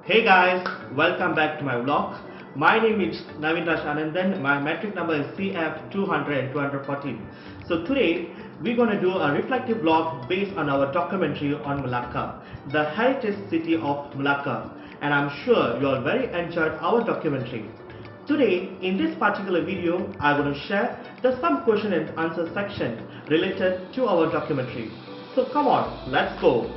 Hey guys, welcome back to my vlog. My name is Navieen Raj Aananthan. My metric number is CF200 and 214. So today we're going to do a reflective vlog based on our documentary on Malacca, the heritage city of Malacca. And I'm sure you all very enjoyed our documentary. Today, in this particular video, I'm going to share the some question and answer section related to our documentary. So come on, let's go.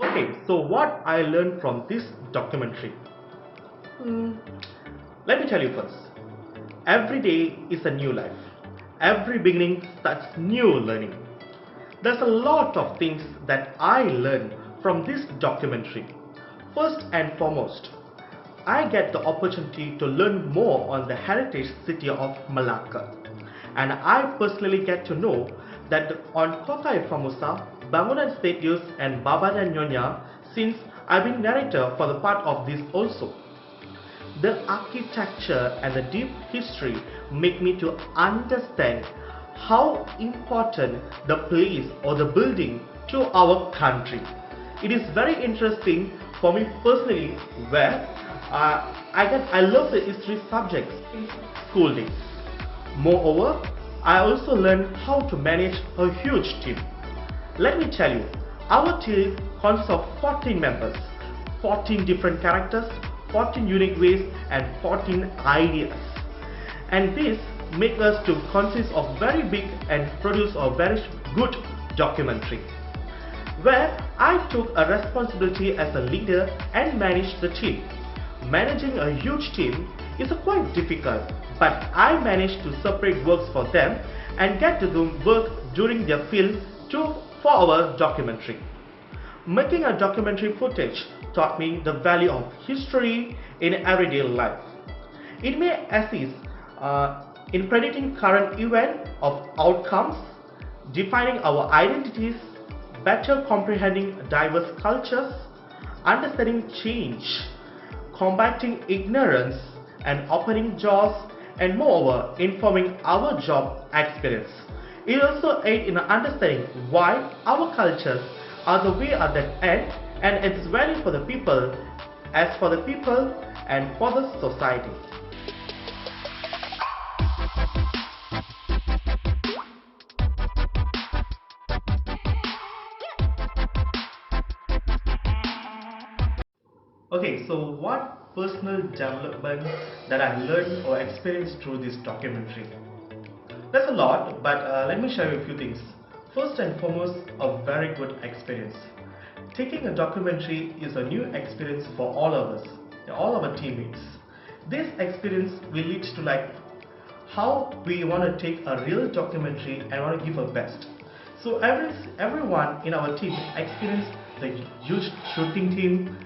Okay, so what I learned from this documentary? Let me tell you first. Every day is a new life. Every beginning starts new learning. There's a lot of things that I learned from this documentary. First and foremost, I get the opportunity to learn more on the heritage city of Malacca. And I personally get to know that on Kota Famosa, Bangunan Statues and Baba dan Nyonya, since I've been narrator for the part of this also. The architecture and the deep history make me to understand how important the place or the building to our country. It is very interesting for me personally where I love the history subjects in school days. Moreover, I also learned how to manage a huge team. Let me tell you, our team consists of 14 members, 14 different characters, 14 unique ways and 14 ideas. And this makes us to consist of very big and produce a very good documentary. Where I took a responsibility as a leader and managed the team. Managing a huge team is quite difficult, but I managed to separate works for them and get to do work during their film for our documentary. Making a documentary footage taught me the value of history in everyday life. It may assist in predicting current event of outcomes, defining our identities, better comprehending diverse cultures, understanding change, combating ignorance and opening doors, and moreover informing our job experience. It also aids in understanding why our cultures are the way at that end and its value for the people, as for the people and for the society. Okay, so what personal development that I learned or experienced through this documentary? There's a lot, but let me share a few things. First and foremost, a very good experience. Taking a documentary is a new experience for all of us, all of our teammates. This experience will lead to like how we want to take a real documentary and want to give our best. So everyone in our team experienced the huge shooting team,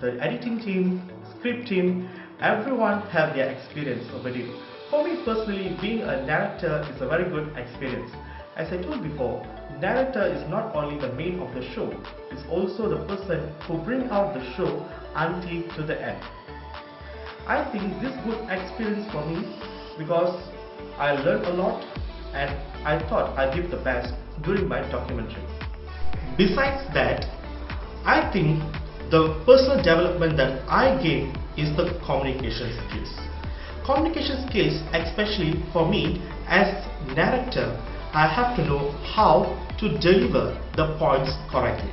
the editing team, script team, everyone have their experience over it. For me personally, being a narrator is a very good experience. As I told before, narrator is not only the main of the show, it's also the person who brings out the show until to the end. I think this good experience for me because I learned a lot and I thought I'd give the best during my documentary. Besides that, I think the personal development that I gained is the communication skills. Communication skills, especially for me as narrator, I have to know how to deliver the points correctly.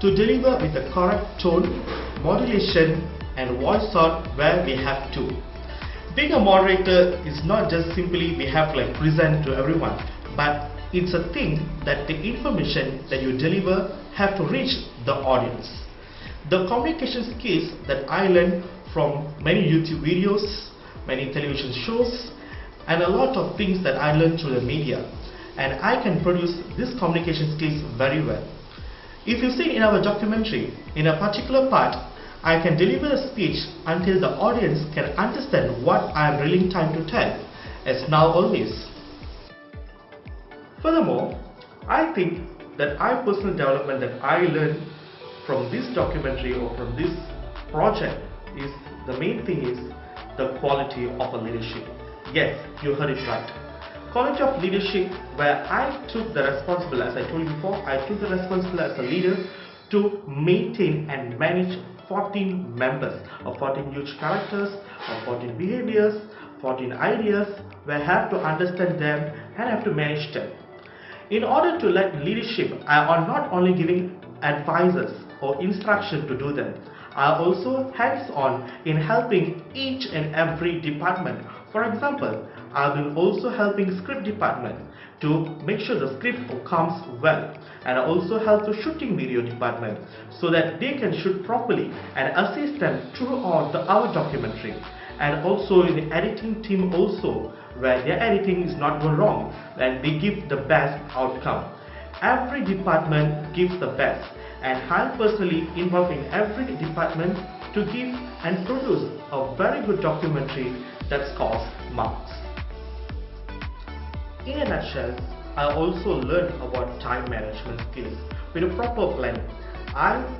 To deliver with the correct tone, modulation and voice out where we have to. Being a moderator is not just simply we have to like present to everyone, but it's a thing that the information that you deliver have to reach the audience. The communication skills that I learned from many YouTube videos, many television shows, and a lot of things that I learned through the media, and I can produce these communication skills very well. If you see in our documentary, in a particular part, I can deliver a speech until the audience can understand what I am really trying to tell. It's now always. Furthermore, I think that personal development that I learned from this documentary or from this project is the main thing is the quality of a leadership. Yes, you heard it right. Quality of leadership where I took the responsibility, as I told you before, I took the responsibility as a leader to maintain and manage 14 members or 14 huge characters or 14 behaviors, 14 ideas where I have to understand them and have to manage them. In order to let leadership, I am not only giving advices or instruction to do them, I am also hands-on in helping each and every department. For example, I will also helping script department to make sure the script comes well, and I also help the shooting video department so that they can shoot properly and assist them throughout our documentary. And also in the editing team also, where their editing is not going wrong and they give the best outcome. Every department gives the best, and I'm personally involved in every department to give and produce a very good documentary that scores marks. In a nutshell, I also learned about time management skills with a proper planning. I'm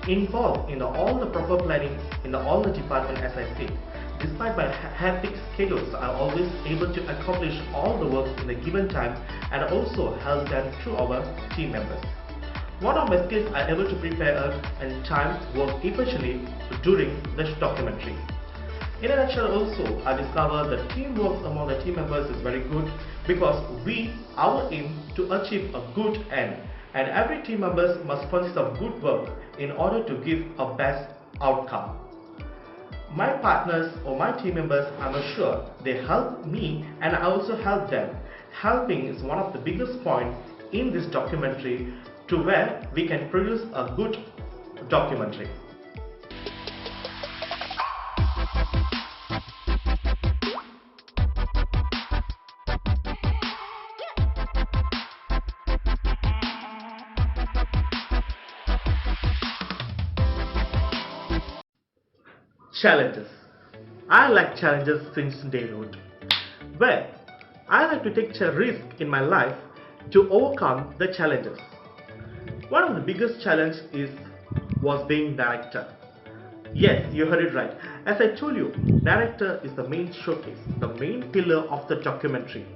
involved in all the proper planning in all the department, as I said. Despite my hectic schedules, I'm always able to accomplish all the work in a given time and also help them through our team members. One of my skills I'm able to prepare and time work efficiently during this documentary. In a nutshell also, I discovered that teamwork among the team members is very good because our aim to achieve a good end, and every team members must consist of good work in order to give a best outcome. My partners or my team members, I'm sure they help me and I also help them. Helping is one of the biggest points in this documentary to where we can produce a good documentary. Challenges. I like challenges since childhood, where I like to take a risk in my life to overcome the challenges. One of the biggest challenges was being director. Yes, you heard it right. As I told you, narrator is the main showcase, the main pillar of the documentary.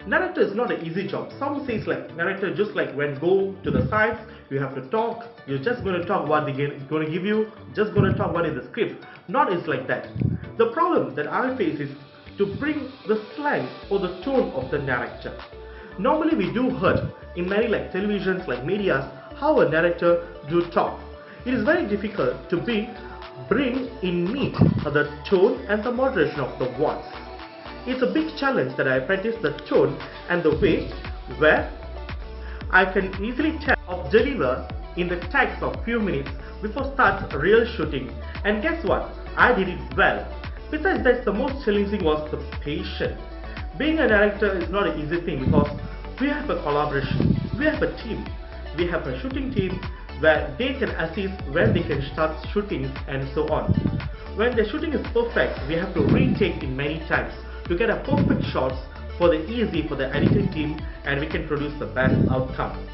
Narrator is not an easy job. Some says like narrator just like when go to the sites, you have to talk, you're just going to talk what they're going to give you, just going to talk what is the script. Not is like that. The problem that I face is to bring the slang or the tone of the narrator. Normally we do heard in many like televisions like medias how a narrator do talk. It is very difficult to bring in me the tone and the moderation of the voice. It's a big challenge that I practice the tone and the way where I can easily tell of deliver in the text of few minutes before starts real shooting. And guess what? I did it well. Besides that, the most challenging was the patience. Being a director is not an easy thing because we have a collaboration, we have a team, we have a shooting team where they can assist when they can start shooting and so on. When the shooting is perfect, we have to retake it many times to get a perfect shots for the editing team, and we can produce the best outcome.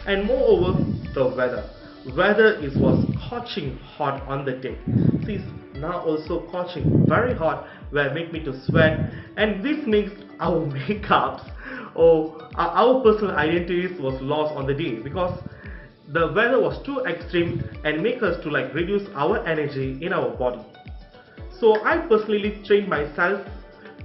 And moreover, the weather. Weather was scorching hot on the day. See, now also scorching very hot where make me to sweat, and this makes our makeups or our personal identities was lost on the day because the weather was too extreme and make us to like reduce our energy in our body. So I personally trained myself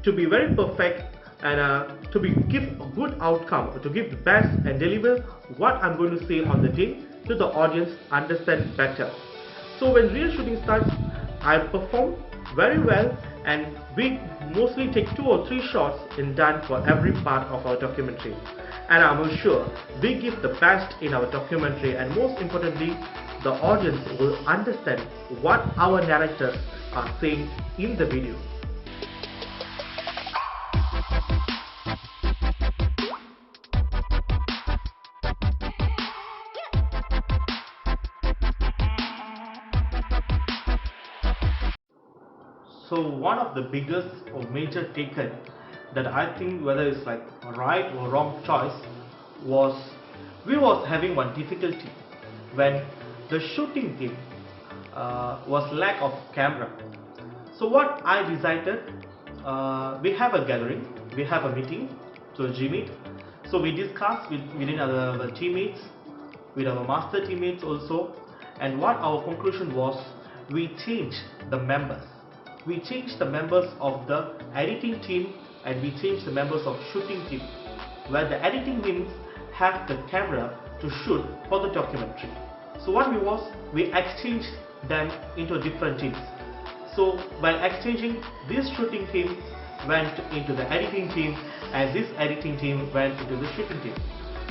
to be very perfect and to give a good outcome, to give the best and deliver what I'm going to say on the day to the audience understand better. So when real shooting starts, I perform very well, and we mostly take 2 or 3 shots in done for every part of our documentary. And I'm sure we give the best in our documentary, and most importantly, the audience will understand what our narrators are saying in the video. So one of the biggest or major taken that I think whether it's like a right or wrong choice was we was having one difficulty when the shooting team was lack of camera. So what I decided, we have a gathering, we have a meeting, so a G meet. So we discuss within our teammates, with our master teammates also, and what our conclusion was, we changed the members. We changed the members of the editing team and we changed the members of shooting team, where the editing teams have the camera to shoot for the documentary. So what we exchanged them into different teams. So while exchanging, this shooting team went into the editing team and this editing team went into the shooting team.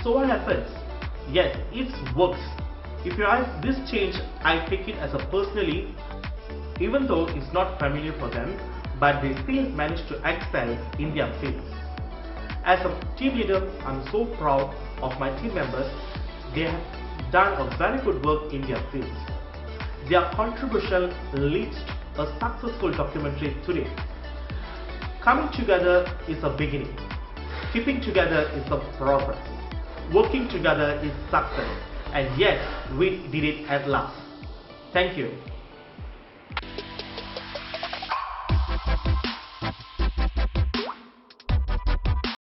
So what happens? Yes, it works. If you ask this change, I take it as a personally, even though it's not familiar for them, but they still managed to excel in their fields. As a team leader, I'm so proud of my team members. They have done a very good work in their fields. Their contribution leads to a successful documentary today. Coming together is a beginning. Keeping together is a progress. Working together is success. And yes, we did it at last. Thank you.